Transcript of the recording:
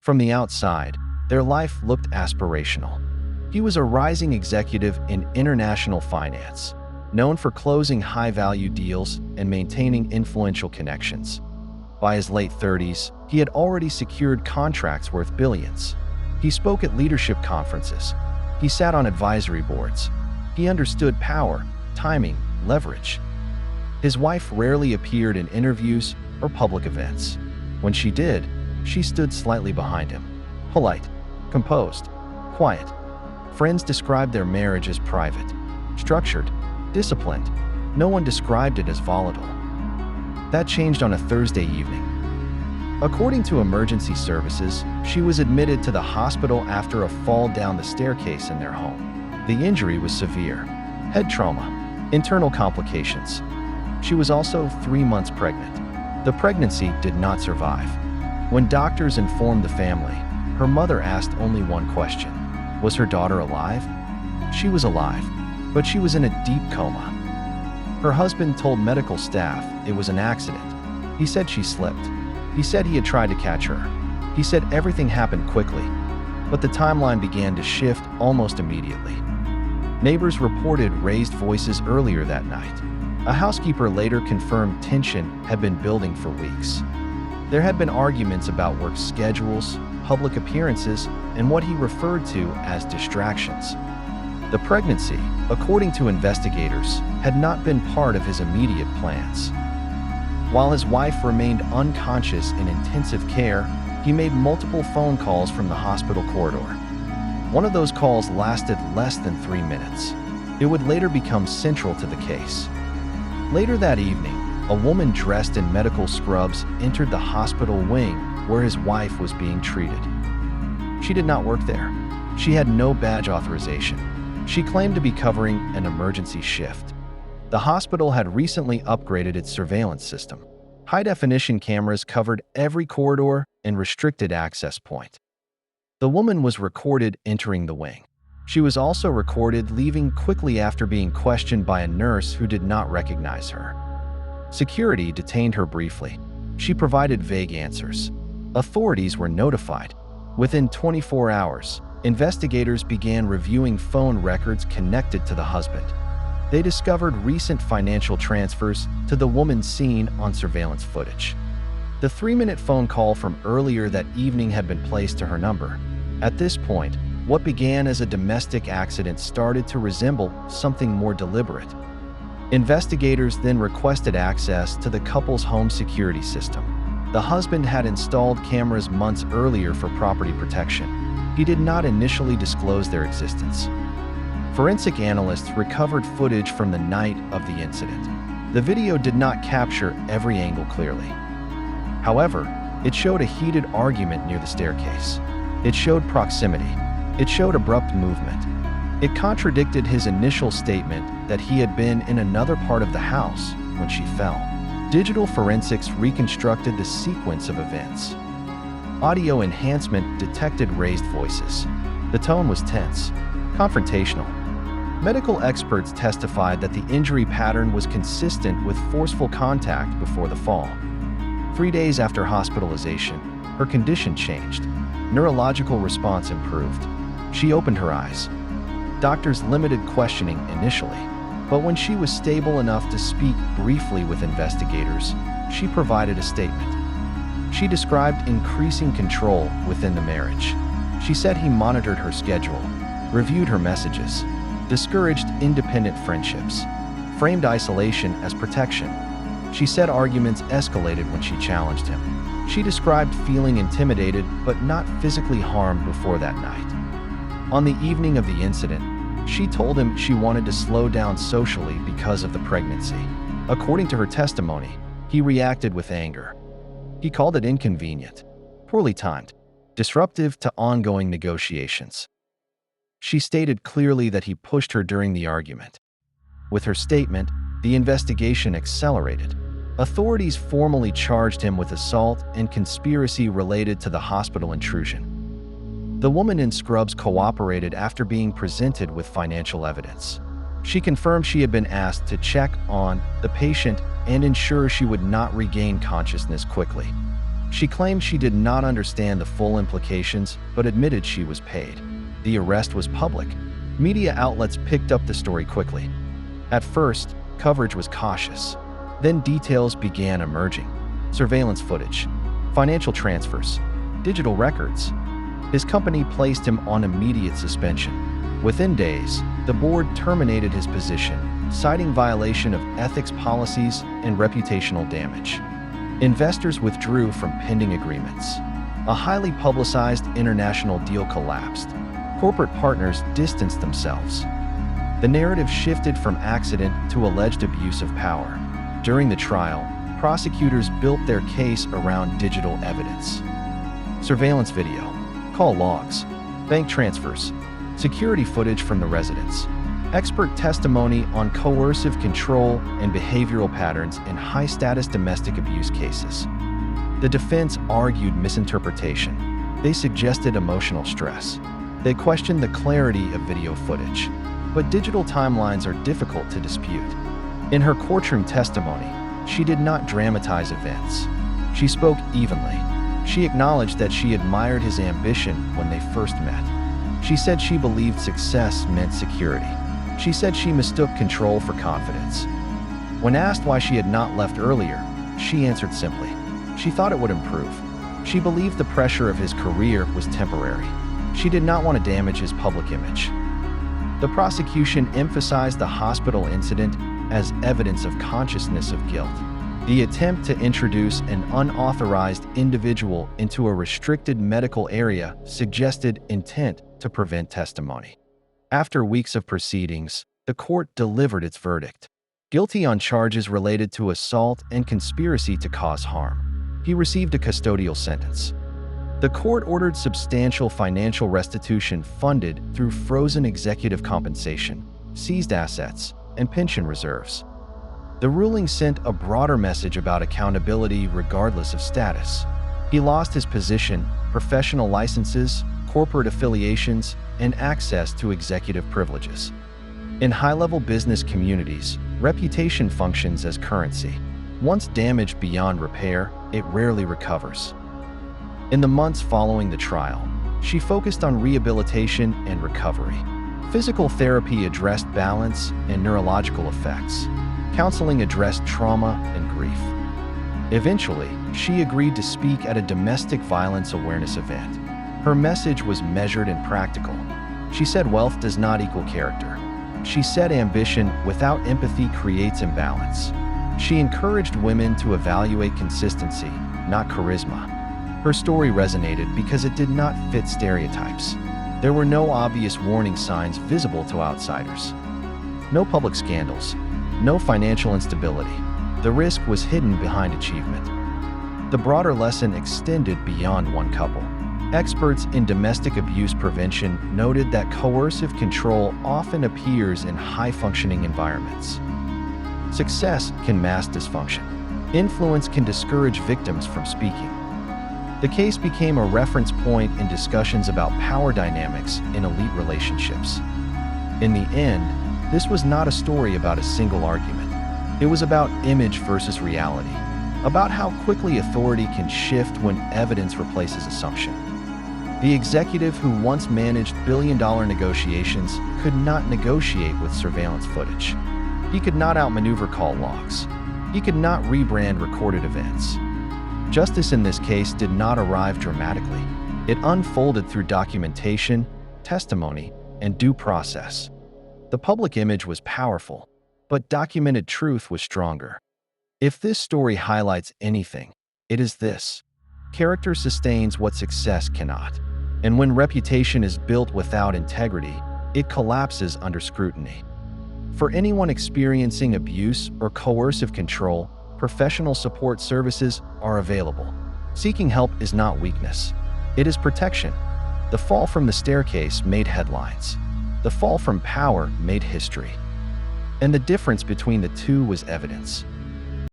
From the outside, their life looked aspirational. He was a rising executive in international finance, known for closing high-value deals and maintaining influential connections. By his late 30s, he had already secured contracts worth billions. He spoke at leadership conferences. He sat on advisory boards. He understood power, timing, leverage. His wife rarely appeared in interviews or public events. When she did, she stood slightly behind him. Polite, composed, quiet. Friends described their marriage as private, structured, disciplined. No one described it as volatile. That changed on a Thursday evening. According to emergency services, she was admitted to the hospital after a fall down the staircase in their home. The injury was severe: head trauma, internal complications. She was also 3 months pregnant. The pregnancy did not survive. When doctors informed the family, her mother asked only one question: was her daughter alive? She was alive, but she was in a deep coma. Her husband told medical staff it was an accident. He said she slipped. He said he had tried to catch her. He said everything happened quickly, but the timeline began to shift almost immediately. Neighbors reported raised voices earlier that night. A housekeeper later confirmed tension had been building for weeks. There had been arguments about work schedules, public appearances, and what he referred to as distractions. The pregnancy, according to investigators, had not been part of his immediate plans. While his wife remained unconscious in intensive care, he made multiple phone calls from the hospital corridor. One of those calls lasted less than 3 minutes. It would later become central to the case. Later that evening, a woman dressed in medical scrubs entered the hospital wing where his wife was being treated. She did not work there. She had no badge authorization. She claimed to be covering an emergency shift. The hospital had recently upgraded its surveillance system. High-definition cameras covered every corridor and restricted access point. The woman was recorded entering the wing. She was also recorded leaving quickly after being questioned by a nurse who did not recognize her. Security detained her briefly. She provided vague answers. Authorities were notified. Within 24 hours, investigators began reviewing phone records connected to the husband. They discovered recent financial transfers to the woman seen on surveillance footage. The 3-minute phone call from earlier that evening had been placed to her number. At this point, what began as a domestic accident started to resemble something more deliberate. Investigators then requested access to the couple's home security system. The husband had installed cameras months earlier for property protection. He did not initially disclose their existence. Forensic analysts recovered footage from the night of the incident. The video did not capture every angle clearly. However, it showed a heated argument near the staircase. It showed proximity. It showed abrupt movement. It contradicted his initial statement that he had been in another part of the house when she fell. Digital forensics reconstructed the sequence of events. Audio enhancement detected raised voices. The tone was tense, confrontational. Medical experts testified that the injury pattern was consistent with forceful contact before the fall. 3 days after hospitalization, her condition changed. Neurological response improved. She opened her eyes. Doctors limited questioning initially, but when she was stable enough to speak briefly with investigators, she provided a statement. She described increasing control within the marriage. She said he monitored her schedule, reviewed her messages, discouraged independent friendships, framed isolation as protection. She said arguments escalated when she challenged him. She described feeling intimidated but not physically harmed before that night. On the evening of the incident, she told him she wanted to slow down socially because of the pregnancy. According to her testimony, he reacted with anger. He called it inconvenient, poorly timed, disruptive to ongoing negotiations. She stated clearly that he pushed her during the argument. With her statement, the investigation accelerated. Authorities formally charged him with assault and conspiracy related to the hospital intrusion. The woman in scrubs cooperated after being presented with financial evidence. She confirmed she had been asked to check on the patient and ensure she would not regain consciousness quickly. She claimed she did not understand the full implications, but admitted she was paid. The arrest was public. Media outlets picked up the story quickly. At first, coverage was cautious. Then details began emerging. Surveillance footage, financial transfers, digital records. His company placed him on immediate suspension. Within days, the board terminated his position, citing violation of ethics policies and reputational damage. Investors withdrew from pending agreements. A highly publicized international deal collapsed. Corporate partners distanced themselves. The narrative shifted from accident to alleged abuse of power. During the trial, prosecutors built their case around digital evidence. Surveillance video, call logs, bank transfers, security footage from the residence, expert testimony on coercive control and behavioral patterns in high-status domestic abuse cases. The defense argued misinterpretation. They suggested emotional stress. They questioned the clarity of video footage. But digital timelines are difficult to dispute. In her courtroom testimony, she did not dramatize events. She spoke evenly. She acknowledged that she admired his ambition when they first met. She said she believed success meant security. She said she mistook control for confidence. When asked why she had not left earlier, she answered simply. She thought it would improve. She believed the pressure of his career was temporary. She did not want to damage his public image. The prosecution emphasized the hospital incident as evidence of consciousness of guilt. The attempt to introduce an unauthorized individual into a restricted medical area suggested intent to prevent testimony. After weeks of proceedings, the court delivered its verdict. Guilty on charges related to assault and conspiracy to cause harm. He received a custodial sentence. The court ordered substantial financial restitution funded through frozen executive compensation, seized assets, and pension reserves. The ruling sent a broader message about accountability regardless of status. He lost his position, professional licenses, corporate affiliations, and access to executive privileges. In high-level business communities, reputation functions as currency. Once damaged beyond repair, it rarely recovers. In the months following the trial, she focused on rehabilitation and recovery. Physical therapy addressed balance and neurological effects. Counseling addressed trauma and grief. Eventually, she agreed to speak at a domestic violence awareness event. Her message was measured and practical. She said wealth does not equal character. She said ambition without empathy creates imbalance. She encouraged women to evaluate consistency, not charisma. Her story resonated because it did not fit stereotypes. There were no obvious warning signs visible to outsiders. No public scandals. No financial instability. The risk was hidden behind achievement. The broader lesson extended beyond one couple. Experts in domestic abuse prevention noted that coercive control often appears in high-functioning environments. Success can mask dysfunction. Influence can discourage victims from speaking. The case became a reference point in discussions about power dynamics in elite relationships. In the end, this was not a story about a single argument. It was about image versus reality, about how quickly authority can shift when evidence replaces assumption. The executive who once managed billion-dollar negotiations could not negotiate with surveillance footage. He could not outmaneuver call logs. He could not rebrand recorded events. Justice in this case did not arrive dramatically. It unfolded through documentation, testimony, and due process. The public image was powerful, but documented truth was stronger. If this story highlights anything, it is this. Character sustains what success cannot. And when reputation is built without integrity, it collapses under scrutiny. For anyone experiencing abuse or coercive control, professional support services are available. Seeking help is not weakness. It is protection. The fall from the staircase made headlines. The fall from power made history. And the difference between the two was evidence.